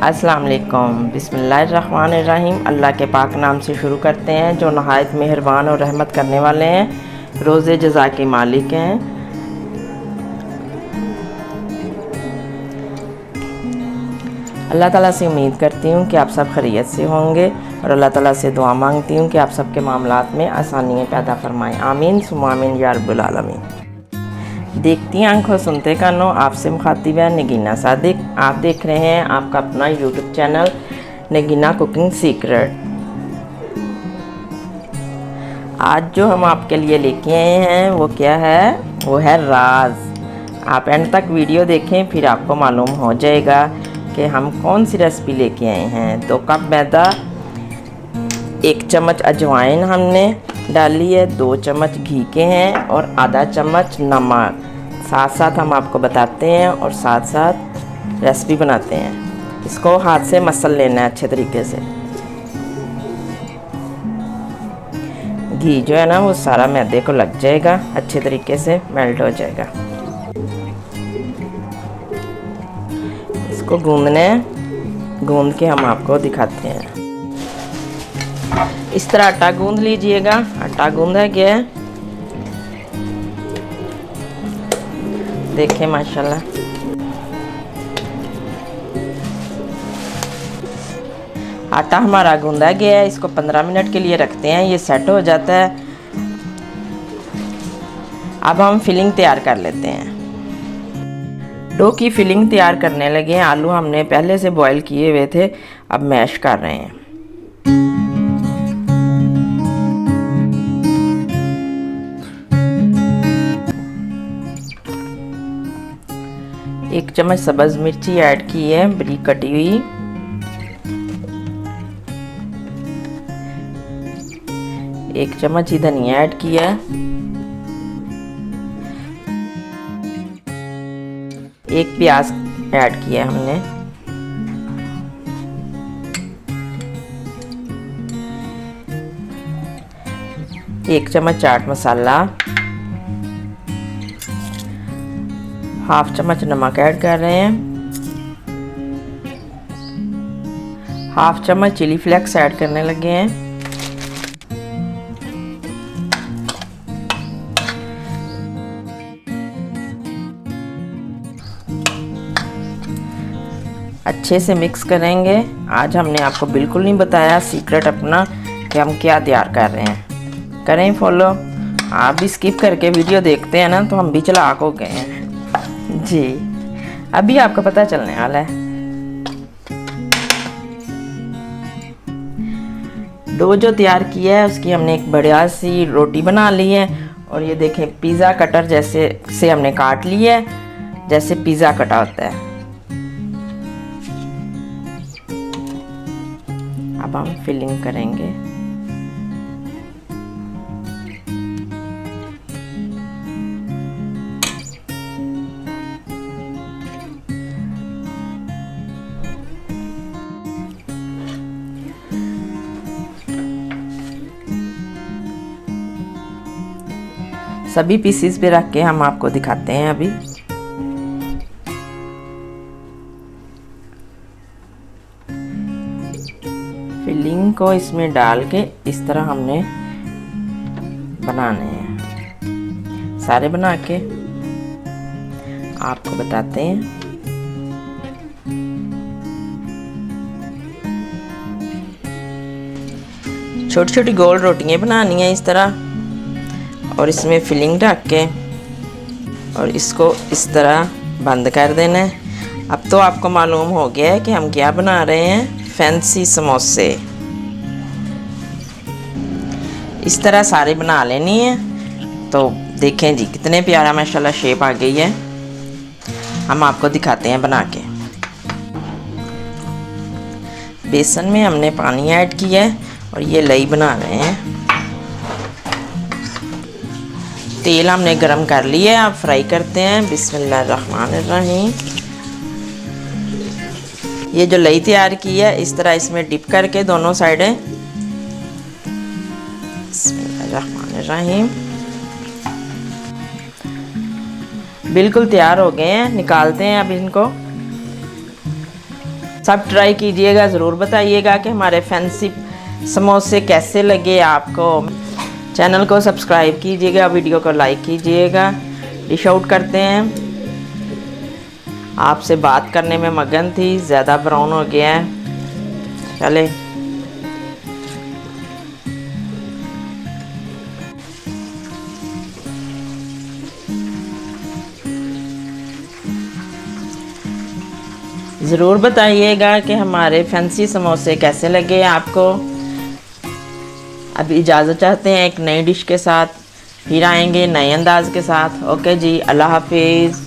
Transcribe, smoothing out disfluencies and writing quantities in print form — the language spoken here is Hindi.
अस्सलाम वालेकुम। बिस्मिल्लाहिर्रहमानिर्रहीम। अल्लाह के पाक नाम से शुरू करते हैं जो नहायत मेहरबान और रहमत करने वाले हैं, रोज़े जज़ा के मालिक हैं। अल्लाह ताला से उम्मीद करती हूँ कि आप सब खैरियत से होंगे और अल्लाह ताला से दुआ मांगती हूँ कि आप सबके मामलात में आसानियाँ पैदा फरमाएँ। आमीन सुम्मा आमीन या रब्बुल आलमीन। देखती आंखों सुनते कानों, आपसे मुखातिब है नगीना सादिक। आप देख रहे हैं आपका अपना YouTube channel Nagina cooking secret. आज जो हम आपके लिए लेके आए हैं वो क्या है, वो है राज। आप एंड तक वीडियो देखें, फिर आपको मालूम हो जाएगा कि हम कौन सी रेसिपी लेके आए हैं। 2 कप मैदा, 1 चम्मच अजवाइन हमने डाली है, 2 चम्मच घी के हैं और आधा चम्मच नमक। साथ साथ हम आपको बताते हैं और साथ साथ रेसिपी बनाते हैं। इसको हाथ से मसल लेना है अच्छे तरीके से। घी जो है ना वो सारा मैदे को लग जाएगा, अच्छे तरीके से मेल्ट हो जाएगा। इसको गूंद के हम आपको दिखाते हैं। इस तरह आटा गूंद लीजिएगा। आटा गूंदा गया है, देखें माशाल्लाह। आटा हमारा गूंदा गया है। इसको 15 मिनट के लिए रखते हैं, ये सेट हो जाता है। अब हम फिलिंग तैयार कर लेते हैं। डो की फिलिंग तैयार करने लगे हैं। आलू हमने पहले से बॉईल किए हुए थे, अब मैश कर रहे हैं। एक चम्मच सब्ज़ मिर्ची ऐड की है, बारीक कटी हुई। एक चम्मच ही धनिया ऐड किया है। 1 प्याज ऐड किया हमने। एक चम्मच चाट मसाला, 1/2 चम्मच नमक ऐड कर रहे हैं। 1/2 चम्मच चिली फ्लेक्स ऐड करने लगे हैं। अच्छे से मिक्स करेंगे। आज हमने आपको बिल्कुल नहीं बताया सीक्रेट अपना कि हम क्या तैयार कर रहे हैं। करें फॉलो। आप भी स्किप करके वीडियो देखते हैं ना तो हम भी चालाक हो गए हैं जी। अभी आपको पता चलने वाला है। डो जो तैयार किया है उसकी हमने एक बढ़िया सी रोटी बना ली है और ये देखें पिज़्ज़ा कटर जैसे से हमने काट लिया है, जैसे पिज़्ज़ा कटा होता है। अब हम फिलिंग करेंगे। सभी पीसेस पे रख के हम आपको दिखाते हैं। अभी फिलिंग को इसमें डाल के इस तरह हमने बनाने हैं। सारे बना के आपको बताते हैं। छोटी छोटी गोल रोटियां बनानी है इस तरह और इसमें फिलिंग रख के और इसको इस तरह बंद कर देना है। अब तो आपको मालूम हो गया है कि हम क्या बना रहे हैं, फैंसी समोसे। इस तरह सारे बना लेनी है। तो देखें जी कितने प्यारा माशाल्लाह शेप आ गई है। हम आपको दिखाते हैं बना के। बेसन में हमने पानी ऐड किया है और ये लई बना रहे हैं। तेल हमने गरम कर लिया है, अब फ्राई करते हैं। बिस्मिल्लाहिर्रहमानिर्रहीम। ये जो लई तैयार की है इस तरह इसमें डिप करके दोनों साइडें। बिस्मिल्लाहिर्रहमानिर्रहीम। बिल्कुल तैयार हो गए हैं, निकालते हैं अब इनको। सब ट्राई कीजिएगा, ज़रूर बताइएगा कि हमारे फैंसी समोसे कैसे लगे आपको। चैनल को सब्सक्राइब कीजिएगा, वीडियो को लाइक कीजिएगा। डिश आउट करते हैं। आपसे बात करने में मगन थी, ज़्यादा ब्राउन हो गया है। चले ज़रूर बताइएगा कि हमारे फैंसी समोसे कैसे लगे आपको। अभी इजाज़त चाहते हैं एक नई डिश के साथ, फिर आएंगे नए अंदाज के साथ। ओके जी, अल्लाह हाफिज़।